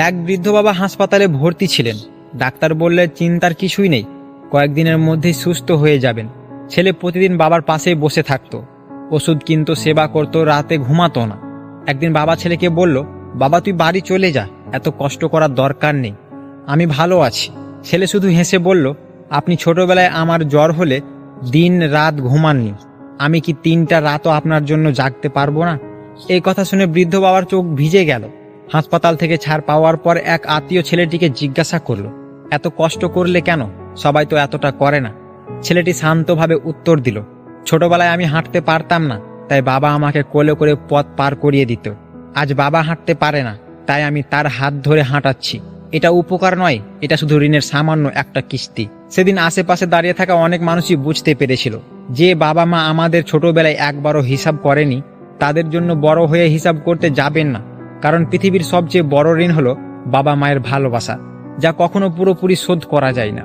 এক বৃদ্ধ বাবা হাসপাতালে ভর্তি ছিলেন। ডাক্তার বললে চিন্তার কিছুই নেই, কয়েকদিনের মধ্যেই সুস্থ হয়ে যাবেন। ছেলে প্রতিদিন বাবার পাশেই বসে থাকতো, ওষুধ কিনতো, সেবা করত, রাতে ঘুমাতো না। একদিন বাবা ছেলেকে বলল, বাবা তুই বাড়ি চলে যা, এত কষ্ট করার দরকার নেই, আমি ভালো আছি। ছেলে শুধু হেসে বলল, আপনি ছোটবেলায় আমার জ্বর হলে দিন রাত ঘুমাননি, আমি কি 3টা রাতও আপনার জন্য জাগতে পারবো না? এই কথা শুনে বৃদ্ধ বাবার চোখ ভিজে গেল। হাসপাতাল থেকে ছাড় পাওয়ার পর এক আত্মীয় ছেলেটিকে জিজ্ঞাসা করলো, এত কষ্ট করলে কেন? সবাই তো এতটা করে না। ছেলেটি শান্তভাবে উত্তর দিল, ছোটবেলায় আমি হাঁটতে পারতাম না, তাই বাবা আমাকে কোলে করে পথ পার করিয়ে দিত। আজ বাবা হাঁটতে পারে না, তাই আমি তার হাত ধরে হাঁটাচ্ছি। এটা উপকার নয়, এটা শুধু ঋণের সামান্য একটা কিস্তি। সেদিন আশেপাশে দাঁড়িয়ে থাকা অনেক মানুষই বুঝতে পেরেছিল, যে বাবা মা আমাদের ছোটবেলায় একবারও হিসাব করেনি, তাদের জন্য বড় হয়ে হিসাব করতে যাবেন না। কারণ পৃথিবীর সবচেয়ে বড় ঋণ হলো বাবা মায়ের ভালোবাসা, যা কখনো পুরোপুরি শোধ করা যায় না।